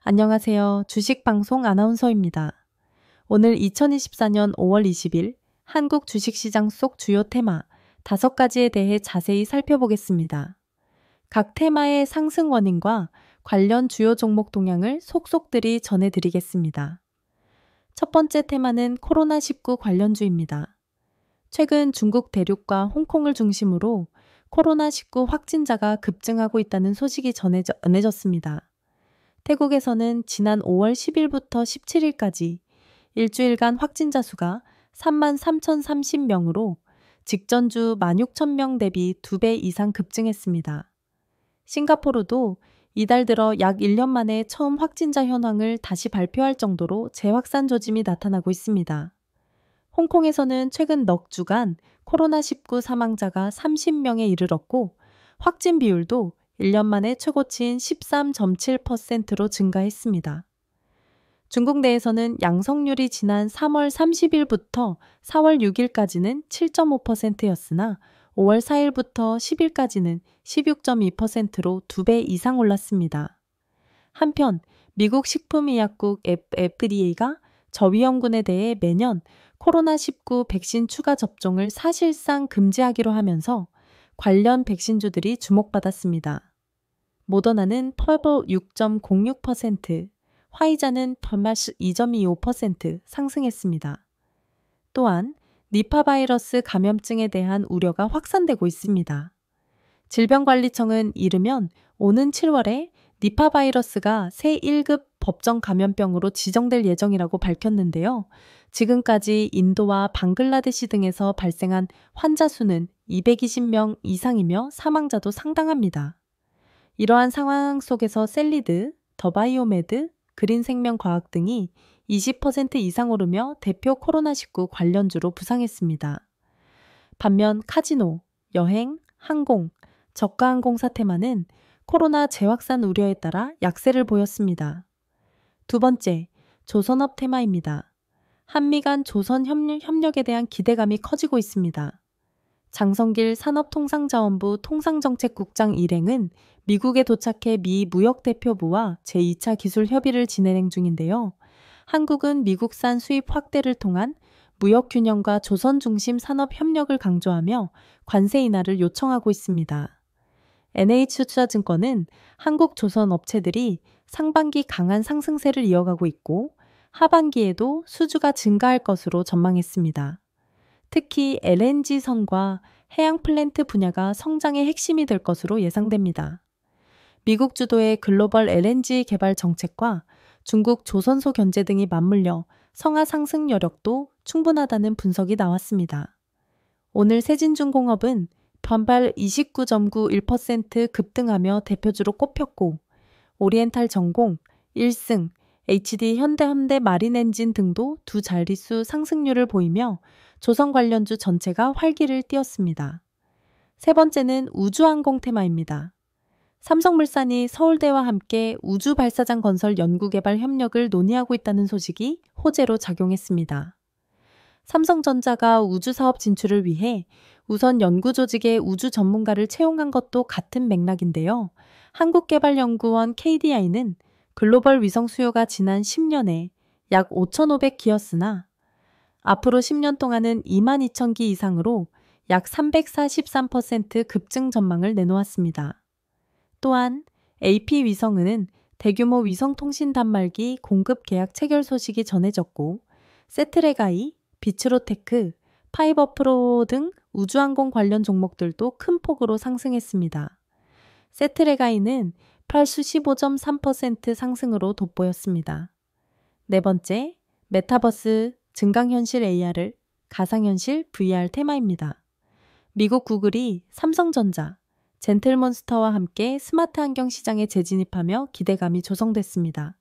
안녕하세요. 주식방송 아나운서입니다. 오늘 2024년 5월 20일 한국 주식시장 속 주요 테마 5가지에 대해 자세히 살펴보겠습니다. 각 테마의 상승 원인과 관련 주요 종목 동향을 속속들이 전해드리겠습니다. 첫 번째 테마는 코로나19 관련주입니다. 최근 중국 대륙과 홍콩을 중심으로 코로나19 확진자가 급증하고 있다는 소식이 전해졌습니다. 태국에서는 지난 5월 10일부터 17일까지 일주일간 확진자 수가 33,030명으로 직전주 16,000명 대비 2배 이상 급증했습니다. 싱가포르도 이달 들어 약 1년 만에 처음 확진자 현황을 다시 발표할 정도로 재확산 조짐이 나타나고 있습니다. 홍콩에서는 최근 넉 주간 코로나19 사망자가 30명에 이르렀고 확진 비율도 1년 만에 최고치인 13.7%로 증가했습니다. 중국 내에서는 양성률이 지난 3월 30일부터 4월 6일까지는 7.5%였으나 5월 4일부터 10일까지는 16.2%로 2배 이상 올랐습니다. 한편 미국 식품의약국 FDA가 저위험군에 대해 매년 코로나19 백신 추가 접종을 사실상 금지하기로 하면서 관련 백신주들이 주목받았습니다. 모더나는 퍼블 6.06%, 화이자는 퍼마스 2.25% 상승했습니다. 또한 니파 바이러스 감염증에 대한 우려가 확산되고 있습니다. 질병관리청은 이르면 오는 7월에 니파 바이러스가 새 1급 법정 감염병으로 지정될 예정이라고 밝혔는데요. 지금까지 인도와 방글라데시 등에서 발생한 환자 수는 220명 이상이며 사망자도 상당합니다. 이러한 상황 속에서 셀리드, 더바이오메드, 그린생명과학 등이 20% 이상 오르며 대표 코로나19 관련주로 부상했습니다. 반면 카지노, 여행, 항공, 저가항공사 테마는 코로나 재확산 우려에 따라 약세를 보였습니다. 두 번째, 조선업 테마입니다. 한미 간 조선 협력에 대한 기대감이 커지고 있습니다. 장성길 산업통상자원부 통상정책국장 일행은 미국에 도착해 미 무역대표부와 제2차 기술 협의를 진행 중인데요. 한국은 미국산 수입 확대를 통한 무역균형과 조선 중심 산업 협력을 강조하며 관세 인하를 요청하고 있습니다. NH투자증권은 한국 조선 업체들이 상반기 강한 상승세를 이어가고 있고 하반기에도 수주가 증가할 것으로 전망했습니다. 특히 LNG선과 해양 플랜트 분야가 성장의 핵심이 될 것으로 예상됩니다. 미국 주도의 글로벌 LNG 개발 정책과 중국 조선소 견제 등이 맞물려 성화 상승 여력도 충분하다는 분석이 나왔습니다. 오늘 세진중공업은 반발 29.91% 급등하며 대표주로 꼽혔고 오리엔탈 전공, 일승, HD 현대 마린엔진 등도 두 자릿수 상승률을 보이며 조선 관련주 전체가 활기를 띠었습니다. 세 번째는 우주항공 테마입니다. 삼성물산이 서울대와 함께 우주발사장 건설 연구개발 협력을 논의하고 있다는 소식이 호재로 작용했습니다. 삼성전자가 우주사업 진출을 위해 우선 연구조직의 우주 전문가를 채용한 것도 같은 맥락인데요. 한국개발연구원 KDI는 글로벌 위성 수요가 지난 10년에 약 5,500기였으나 앞으로 10년 동안은 22,000기 이상으로 약 343% 급증 전망을 내놓았습니다. 또한 AP위성은 대규모 위성통신 단말기 공급 계약 체결 소식이 전해졌고 세트레가이, 비츠로테크, 파이버프로 등 우주항공 관련 종목들도 큰 폭으로 상승했습니다. 세트레가이는 85.3% 상승으로 돋보였습니다. 네 번째, 메타버스, 증강현실 AR, 가상현실 VR 테마입니다. 미국 구글이 삼성전자, 젠틀몬스터와 함께 스마트 안경 시장에 재진입하며 기대감이 조성됐습니다.